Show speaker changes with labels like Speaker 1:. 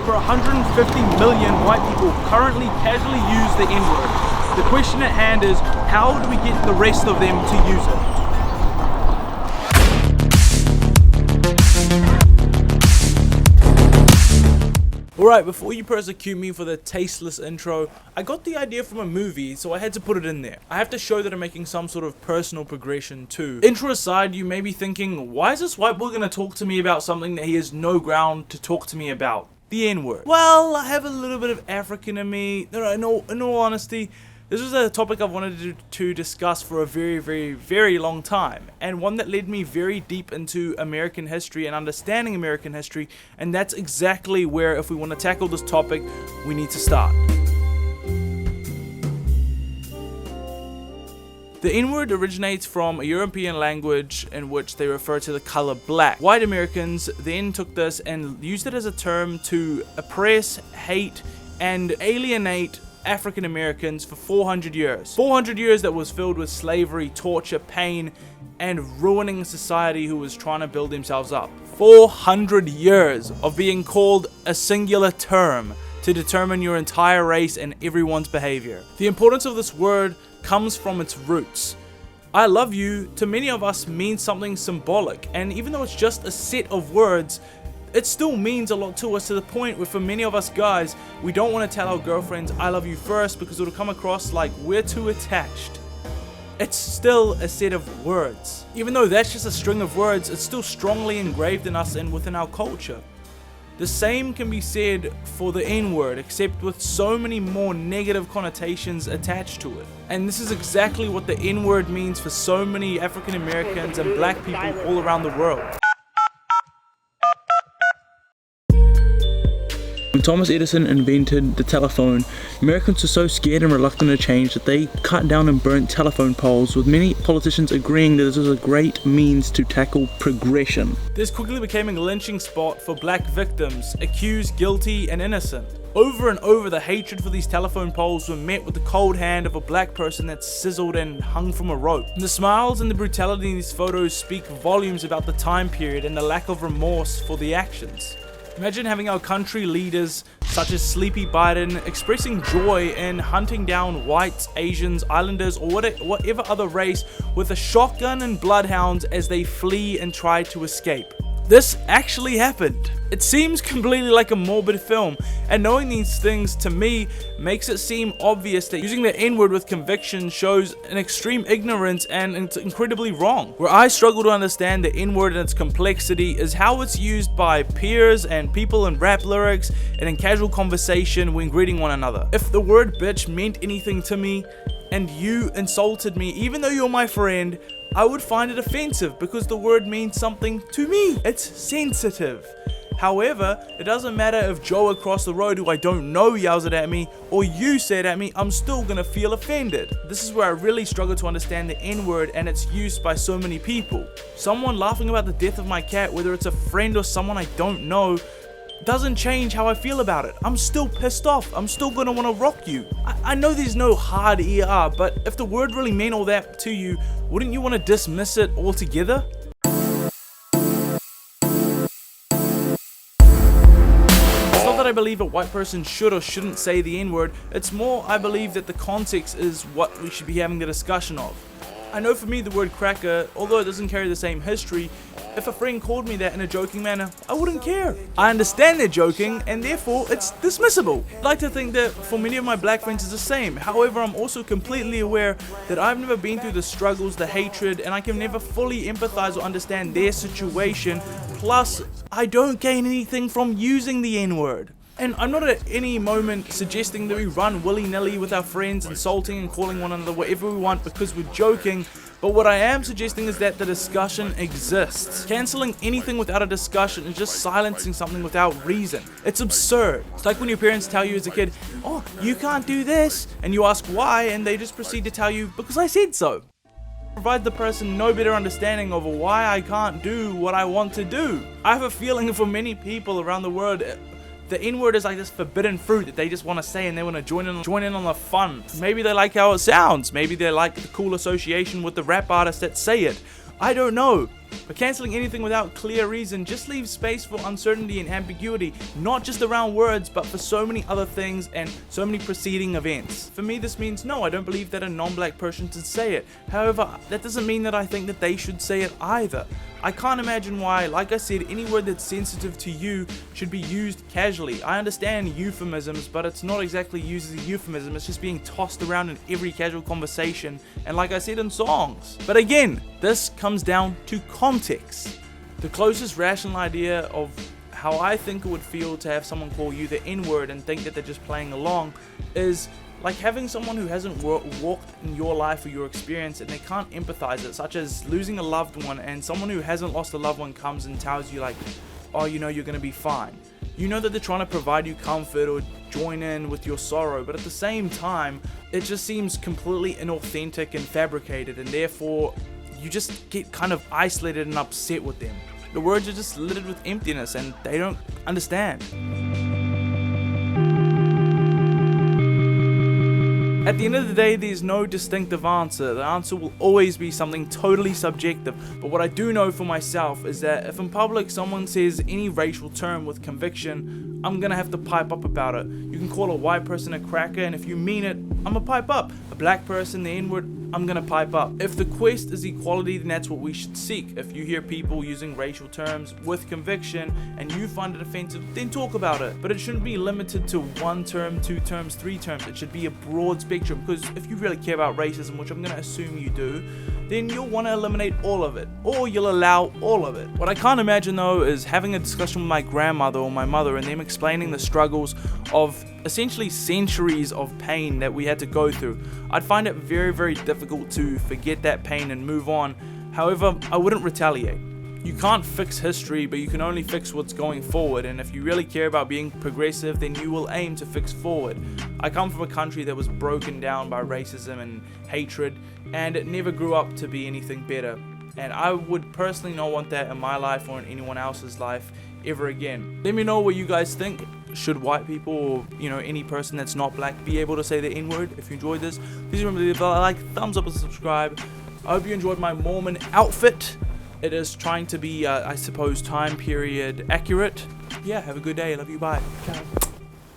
Speaker 1: over 150 million white people currently casually use the N-word. The question at hand is, how do we get the rest of them to use it? Alright, before you persecute me for the tasteless intro, I got the idea from a movie, so I had to put it in there. I have to show that I'm making some sort of personal progression too. Intro aside, you may be thinking, why is this white boy gonna talk to me about something that he has no ground to talk to me about? The N-word. Well, I have a little bit of African in me. In all honesty, this was a topic I've wanted to discuss for a very long time, and one that led me very deep into American history and understanding American history, and that's exactly where, if we want to tackle this topic, we need to start. The N-word originates from a European language in which they refer to the color black. White Americans then took this and used it as a term to oppress, hate, and alienate African Americans for 400 years. 400 years that was filled with slavery, torture, pain, and ruining a society who was trying to build themselves up. 400 years of being called a singular term to determine your entire race and everyone's behavior. The importance of this word comes from its roots. I love you, to many of us, means something symbolic, and even though it's just a set of words, it still means a lot to us, to the point where for many of us guys, we don't want to tell our girlfriends I love you first because it'll come across like we're too attached. It's still a set of words. Even though that's just a string of words, it's still strongly engraved in us and within our culture. The same can be said for the N-word, except with so many more negative connotations attached to it. And this is exactly what the N-word means for so many African Americans and black people all around the world. When Thomas Edison invented the telephone, Americans were so scared and reluctant to change that they cut down and burnt telephone poles, with many politicians agreeing that this was a great means to tackle progression. This quickly became a lynching spot for black victims, accused, guilty, and innocent. Over and over, the hatred for these telephone poles were met with the cold hand of a black person that sizzled and hung from a rope. And the smiles and the brutality in these photos speak volumes about the time period and the lack of remorse for the actions. Imagine having our country leaders, such as Sleepy Biden, expressing joy in hunting down whites, Asians, islanders, or whatever other race with a shotgun and bloodhounds as they flee and try to escape. This actually happened. It seems completely like a morbid film, and knowing these things to me makes it seem obvious that using the N-word with conviction shows an extreme ignorance, and it's incredibly wrong. Where I struggle to understand the N-word and its complexity is how it's used by peers and people in rap lyrics and in casual conversation when greeting one another. If the word bitch meant anything to me and you insulted me, even though you're my friend, I would find it offensive because the word means something to me. It's sensitive. However, it doesn't matter if Joe across the road, who I don't know, yells it at me, or you say it at me, I'm still gonna feel offended. This is where I really struggle to understand the N-word and its use by so many people. Someone laughing about the death of my cat, whether it's a friend or someone I don't know, doesn't change how I feel about it. I'm still pissed off. I'm still gonna wanna rock you. I know there's no hard ER, but if the word really meant all that to you, wouldn't you wanna dismiss it altogether? It's not that I believe a white person should or shouldn't say the N-word, it's more I believe that the context is what we should be having the discussion of. I know for me the word cracker, although it doesn't carry the same history, if a friend called me that in a joking manner, I wouldn't care. I understand they're joking, and therefore it's dismissible. I'd like to think that for many of my black friends it's the same. However, I'm also completely aware that I've never been through the struggles, the hatred, and I can never fully empathize or understand their situation. Plus, I don't gain anything from using the N-word. And I'm not at any moment suggesting that we run willy-nilly with our friends, insulting and calling one another whatever we want because we're joking, but what I am suggesting is that the discussion exists. Cancelling anything without a discussion is just silencing something without reason. It's absurd. It's like when your parents tell you as a kid, oh, you can't do this, and you ask why, and they just proceed to tell you, because I said so. Provide the person no better understanding of why I can't do what I want to do. I have a feeling for many people around the world, the N-word is like this forbidden fruit that they just want to say and they want to join in on the fun. Maybe they like how it sounds. Maybe they like the cool association with the rap artists that say it. I don't know. But cancelling anything without clear reason just leaves space for uncertainty and ambiguity, not just around words, but for so many other things and so many preceding events. For me, this means no, I don't believe that a non-black person should say it. However, that doesn't mean that I think that they should say it either. I can't imagine why, like I said, any word that's sensitive to you should be used casually. I understand euphemisms, but it's not exactly used as a euphemism, it's just being tossed around in every casual conversation, and like I said, in songs. But again, this comes down to context. The closest rational idea of how I think it would feel to have someone call you the N-word and think that they're just playing along is like having someone who hasn't walked in your life or your experience and they can't empathize it, such as losing a loved one, and someone who hasn't lost a loved one comes and tells you like, oh, you know, you're gonna be fine. You know that they're trying to provide you comfort or join in with your sorrow, but at the same time, it just seems completely inauthentic and fabricated, and therefore you just get kind of isolated and upset with them. The words are just littered with emptiness and they don't understand. At the end of the day, there's no distinctive answer. The answer will always be something totally subjective. But what I do know for myself is that if in public someone says any racial term with conviction, I'm gonna have to pipe up about it. You can call a white person a cracker, and if you mean it, I'm gonna pipe up. A black person, the N-word, I'm gonna pipe up. If the quest is equality, then that's what we should seek. If you hear people using racial terms with conviction and you find it offensive, then talk about it. But it shouldn't be limited to one term, two terms, three terms. It should be a broad spectrum, because if you really care about racism, which I'm gonna assume you do, then you'll want to eliminate all of it, or you'll allow all of it. What I can't imagine though is having a discussion with my grandmother or my mother and them explaining the struggles of essentially centuries of pain that we had to go through. I'd find it very, very difficult to forget that pain and move on. However, I wouldn't retaliate. You can't fix history, but you can only fix what's going forward, and if you really care about being progressive, then you will aim to fix forward. I come from a country that was broken down by racism and hatred, and it never grew up to be anything better. And I would personally not want that in my life or in anyone else's life ever again. Let me know what you guys think. Should white people or any person that's not black be able to say the N-word? If you enjoyed this, please remember to leave a like, thumbs up and subscribe. I hope you enjoyed my Mormon outfit. It is trying to be, I suppose, time period accurate. Yeah, have a good day. Love you. Bye. Ciao.